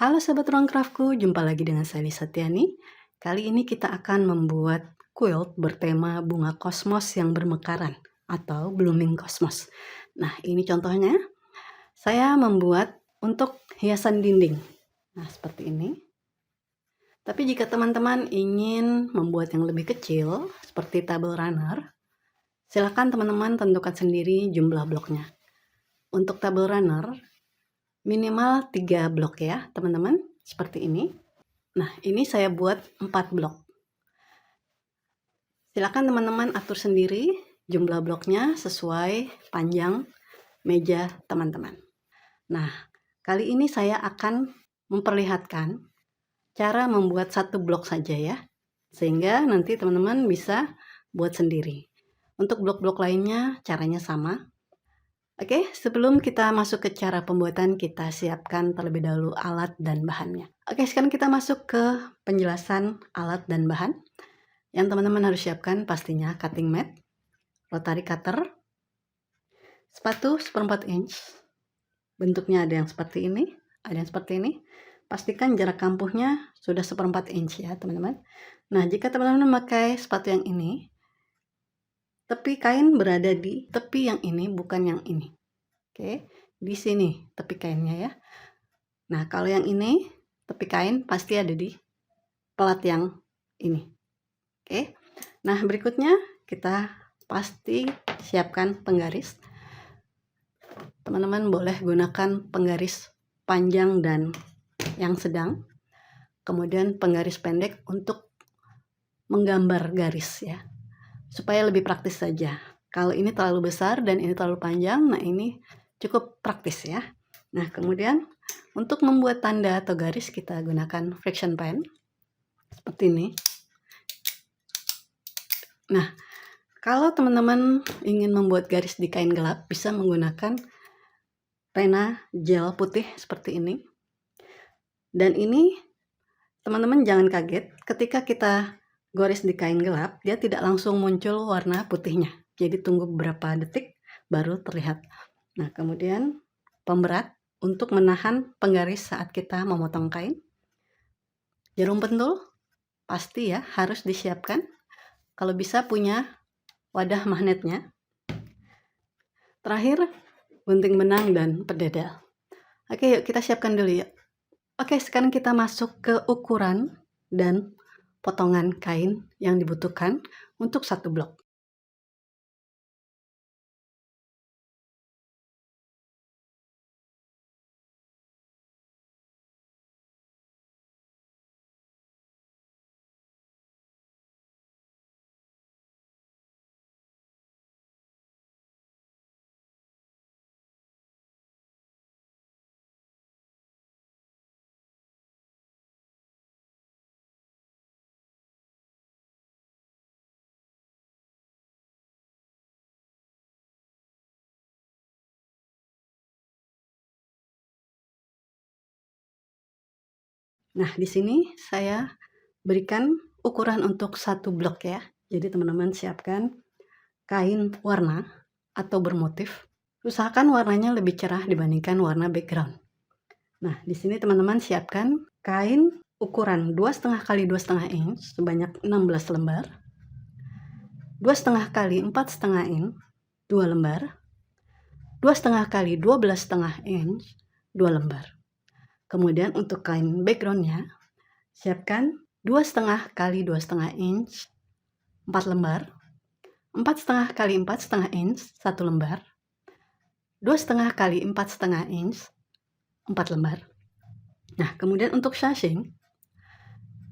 Halo Sobat Ruang Craftku, jumpa lagi dengan saya Lisa Tiani. Kali ini kita akan membuat quilt bertema bunga kosmos yang bermekaran atau blooming cosmos. Nah, ini contohnya. Saya membuat untuk hiasan dinding. Nah, seperti ini. Tapi jika teman-teman ingin membuat yang lebih kecil, seperti table runner, silakan teman-teman tentukan sendiri jumlah bloknya. Untuk table runner, minimal 3 blok ya, teman-teman. Seperti ini. Nah, ini saya buat 4 blok. Silakan teman-teman atur sendiri jumlah bloknya sesuai panjang meja teman-teman. Nah, kali ini saya akan memperlihatkan cara membuat satu blok saja ya, sehingga nanti teman-teman bisa buat sendiri. Untuk blok-blok lainnya caranya sama. Oke, sebelum kita masuk ke cara pembuatan, kita siapkan terlebih dahulu alat dan bahannya. Oke, sekarang kita masuk ke penjelasan alat dan bahan. Yang teman-teman harus siapkan pastinya cutting mat, rotary cutter, sepatu 1/4 inch. Bentuknya ada yang seperti ini, ada yang seperti ini. Pastikan jarak kampuhnya sudah 1/4 inch ya, teman-teman. Nah, jika teman-teman memakai sepatu yang ini, tepi kain berada di tepi yang ini, bukan yang ini. Oke, di sini tepi kainnya ya. Nah, kalau yang ini, tepi kain pasti ada di pelat yang ini. Oke, nah berikutnya kita pasti siapkan penggaris. Teman-teman boleh gunakan penggaris panjang dan yang sedang. Kemudian penggaris pendek untuk menggambar garis ya. Supaya lebih praktis saja. Kalau ini terlalu besar dan ini terlalu panjang, nah ini cukup praktis ya. Nah, kemudian untuk membuat tanda atau garis kita gunakan friction pen. Seperti ini. Nah, kalau teman-teman ingin membuat garis di kain gelap, bisa menggunakan pena gel putih seperti ini. Dan ini teman-teman jangan kaget ketika kita gores di kain gelap, dia tidak langsung muncul warna putihnya. Jadi tunggu beberapa detik baru terlihat. Nah, kemudian pemberat untuk menahan penggaris saat kita memotong kain. Jarum pentul pasti ya harus disiapkan. Kalau bisa punya wadah magnetnya. Terakhir, gunting benang dan pededel. Oke, yuk kita siapkan dulu ya. Oke, sekarang kita masuk ke ukuran dan potongan kain yang dibutuhkan untuk satu blok. Nah, di sini saya berikan ukuran untuk satu blok ya. Jadi teman-teman siapkan kain warna atau bermotif. Usahakan warnanya lebih cerah dibandingkan warna background. Nah, di sini teman-teman siapkan kain ukuran 2,5 kali 2,5 inch sebanyak 16 lembar. 2,5 kali 4,5 inch 2 lembar. 2,5 kali 12,5 inch 2 lembar. Kemudian untuk kain backgroundnya, siapkan 2,5 kali 2,5 inch 4 lembar, 4,5 kali 4,5 inch 1 lembar, 2,5 kali 4,5 inch 4 lembar. Nah, kemudian untuk sashing,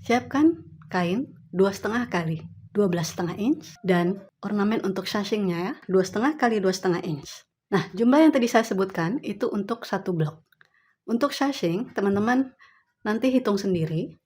siapkan kain 2,5 kali 12,5 inch dan ornamen untuk sashingnya ya, 2,5 kali 2,5 inch. Nah, jumlah yang tadi saya sebutkan itu untuk satu blok. Untuk sashing, teman-teman nanti hitung sendiri.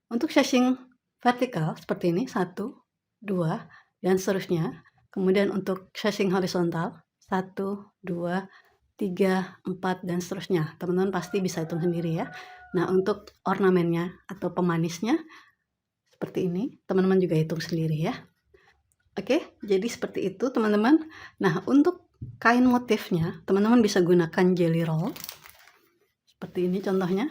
Untuk sashing vertikal seperti ini, 1, 2, dan seterusnya. Kemudian untuk sashing horizontal, 1, 2, 3, 4, dan seterusnya. Teman-teman pasti bisa hitung sendiri ya. Nah, untuk ornamennya atau pemanisnya, seperti ini. Teman-teman juga hitung sendiri ya. Oke, jadi seperti itu teman-teman. Nah, untuk kain motifnya, teman-teman bisa gunakan jelly roll. Seperti ini contohnya.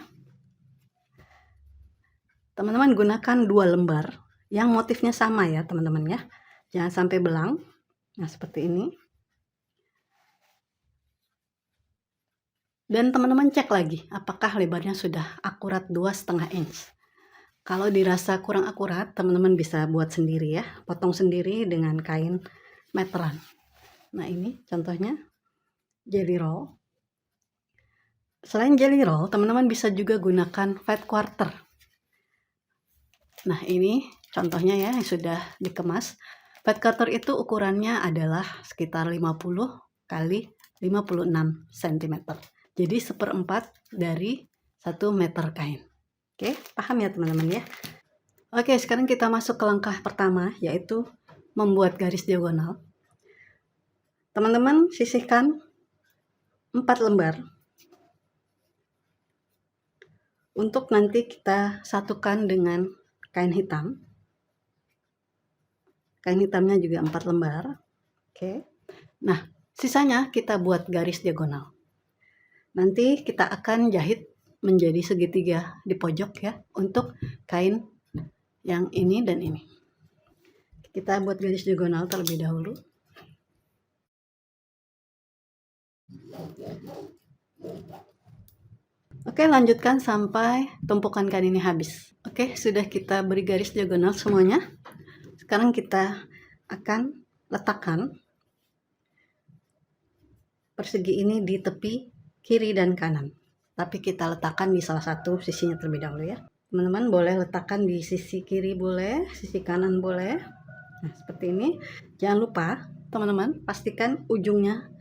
teman-teman gunakan 2 lembar yang motifnya sama ya teman-teman ya, jangan sampai belang. Nah seperti ini, dan teman-teman cek lagi apakah lebarnya sudah akurat 2,5 inch. Kalau dirasa kurang akurat, teman-teman bisa buat sendiri ya, potong sendiri dengan kain meteran. Nah ini contohnya jelly roll. Selain jelly roll, teman-teman bisa juga gunakan fat quarter. Nah ini contohnya ya yang sudah dikemas. Fat quarter itu ukurannya adalah sekitar 50 kali 56 cm. Jadi 1/4 dari 1 meter kain. Oke, paham ya teman-teman ya? Oke, sekarang kita masuk ke langkah pertama, yaitu membuat garis diagonal. Teman-teman sisihkan 4 lembar untuk nanti kita satukan dengan kain hitam. Kain hitamnya juga 4 lembar. Oke. Nah, sisanya kita buat garis diagonal. Nanti kita akan jahit menjadi segitiga di pojok ya, untuk kain yang ini dan ini. Kita buat garis diagonal terlebih dahulu. Oke, lanjutkan sampai tumpukan kain ini habis. Oke, sudah kita beri garis diagonal semuanya. Sekarang kita akan letakkan persegi ini di tepi kiri dan kanan. Tapi kita letakkan di salah satu sisinya terlebih dahulu ya. Teman-teman boleh letakkan di sisi kiri boleh, sisi kanan boleh. Nah, seperti ini. Jangan lupa, teman-teman, pastikan ujungnya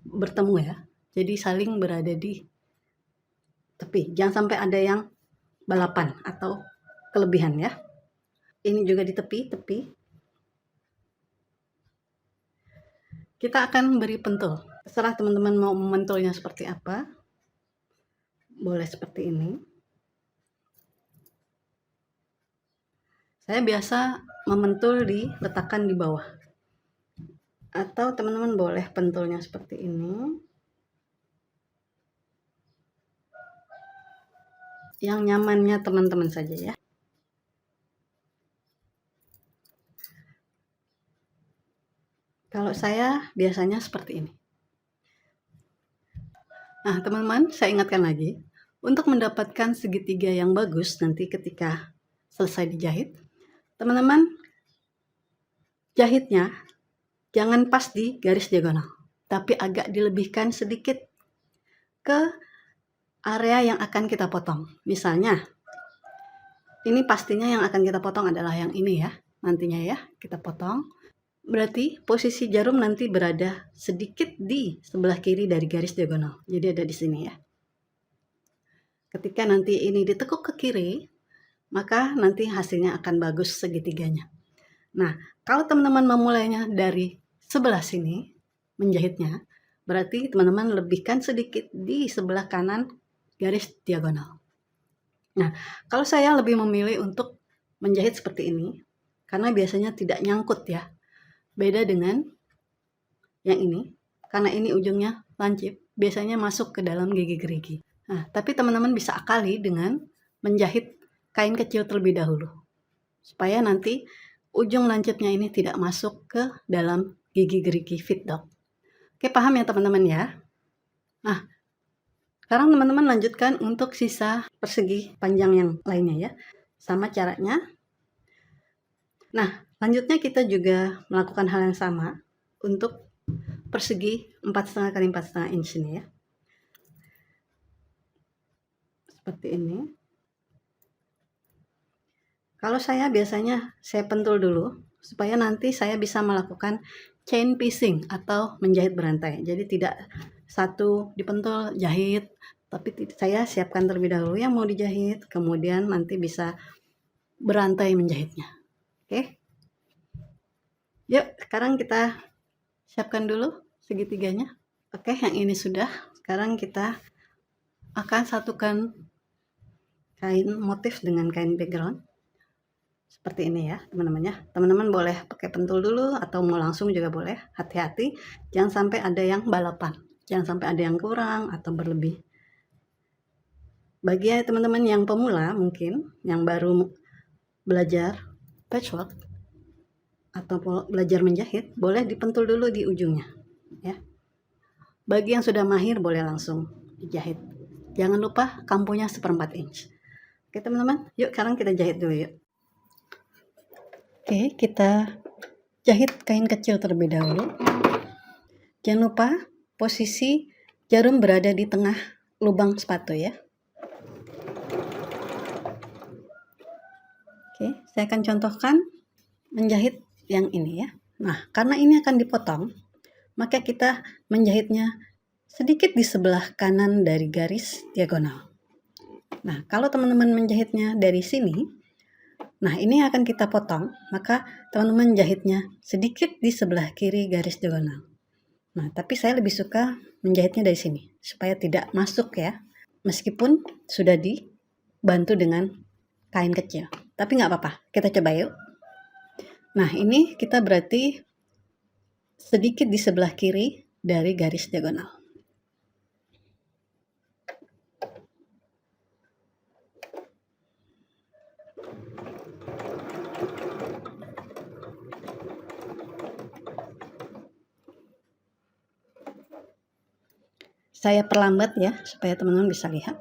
bertemu ya. Jadi saling berada di tepi. Jangan sampai ada yang balapan atau kelebihan ya. Ini juga di tepi. Kita akan beri pentul. Terserah teman-teman mau mementulnya seperti apa. Boleh seperti ini. Saya biasa mementul diletakkan di bawah. Atau teman-teman boleh pentulnya seperti ini. Yang nyamannya teman-teman saja ya. Kalau saya biasanya seperti ini. Nah, teman-teman, saya ingatkan lagi, untuk mendapatkan segitiga yang bagus nanti ketika selesai dijahit, teman-teman jahitnya jangan pas di garis diagonal, tapi agak dilebihkan sedikit ke area yang akan kita potong. Misalnya, ini pastinya yang akan kita potong adalah yang ini ya, nantinya ya, kita potong. Berarti posisi jarum nanti berada sedikit di sebelah kiri dari garis diagonal. Jadi ada di sini ya. Ketika nanti ini ditekuk ke kiri, maka nanti hasilnya akan bagus segitiganya. Nah, kalau teman-teman memulainya dari sebelah sini, menjahitnya, berarti teman-teman lebihkan sedikit di sebelah kanan garis diagonal. Nah, kalau saya lebih memilih untuk menjahit seperti ini, karena biasanya tidak nyangkut ya. Beda dengan yang ini, karena ini ujungnya lancip, biasanya masuk ke dalam gigi gerigi. Nah, tapi teman-teman bisa akali dengan menjahit kain kecil terlebih dahulu, supaya nanti ujung lancipnya ini tidak masuk ke dalam gigi gerigi fit dog. Oke, paham ya teman-teman ya? Nah, sekarang teman-teman lanjutkan untuk sisa persegi panjang yang lainnya ya. Sama caranya. Nah, lanjutnya kita juga melakukan hal yang sama untuk persegi 4,5 kali 4,5 inch ini ya. Seperti ini. Kalau saya biasanya saya pentul dulu supaya nanti saya bisa melakukan chain piecing atau menjahit berantai. Jadi tidak satu dipentul jahit, tapi saya siapkan terlebih dahulu yang mau dijahit, kemudian nanti bisa berantai menjahitnya. Oke. Yuk, sekarang kita siapkan dulu segitiganya. Oke, yang ini sudah. Sekarang kita akan satukan kain motif dengan kain background. Seperti ini ya teman-teman ya. Teman-teman boleh pakai pentul dulu atau mau langsung juga boleh. Hati-hati, jangan sampai ada yang balapan. Jangan sampai ada yang kurang atau berlebih. Bagi teman-teman yang pemula mungkin, yang baru belajar patchwork atau belajar menjahit, boleh dipentul dulu di ujungnya ya. Bagi yang sudah mahir boleh langsung dijahit. Jangan lupa kampunya 1/4 inch. Oke teman-teman, yuk sekarang kita jahit dulu yuk. Oke, kita jahit kain kecil terlebih dahulu. Jangan lupa posisi jarum berada di tengah lubang sepatu ya. Oke, saya akan contohkan menjahit yang ini ya. Nah, karena ini akan dipotong, maka kita menjahitnya sedikit di sebelah kanan dari garis diagonal. Nah, kalau teman-teman menjahitnya dari sini, nah ini akan kita potong, maka teman-teman jahitnya sedikit di sebelah kiri garis diagonal. Nah, tapi saya lebih suka menjahitnya dari sini, supaya tidak masuk ya, meskipun sudah dibantu dengan kain kecil. Tapi nggak apa-apa, kita coba yuk. Nah, ini kita berarti sedikit di sebelah kiri dari garis diagonal. Saya perlambat ya, supaya teman-teman bisa lihat.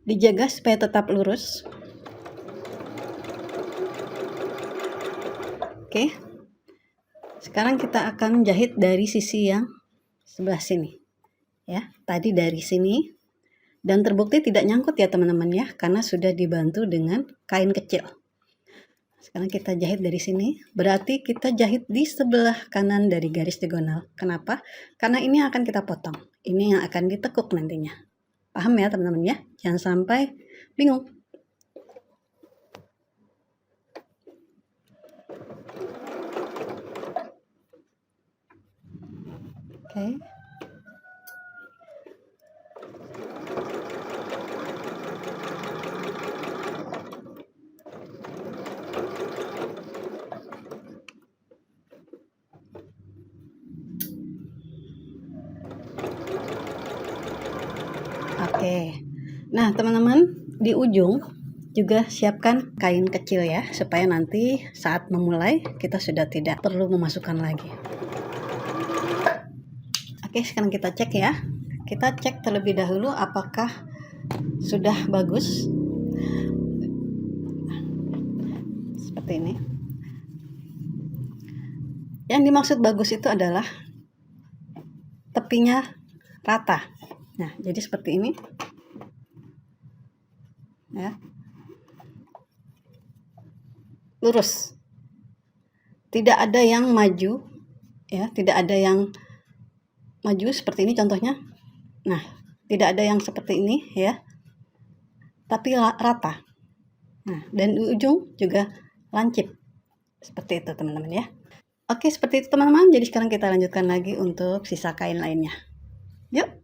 Dijaga supaya tetap lurus. Oke. Sekarang kita akan jahit dari sisi yang sebelah sini. Ya, tadi dari sini. Dan terbukti tidak nyangkut ya teman-teman ya, karena sudah dibantu dengan kain kecil. Sekarang kita jahit dari sini, berarti kita jahit di sebelah kanan dari garis diagonal. Kenapa? Karena ini akan kita potong. Ini yang akan ditekuk nantinya. Paham ya teman-teman ya? Jangan sampai bingung. Oke. Oke. Nah, teman-teman, di ujung juga siapkan kain kecil ya, supaya nanti saat memulai kita sudah tidak perlu memasukkan lagi. Oke, sekarang kita cek ya. Kita cek terlebih dahulu apakah sudah bagus. Seperti ini. Yang dimaksud bagus itu adalah tepinya rata. Nah, jadi seperti ini. Ya. Lurus. Tidak ada yang maju, ya, tidak ada yang maju seperti ini contohnya. Nah, tidak ada yang seperti ini ya. Tapi rata. Nah, dan di ujung juga lancip. Seperti itu teman-teman ya. Oke, seperti itu teman-teman. Jadi sekarang kita lanjutkan lagi untuk sisa kain lainnya. Yuk.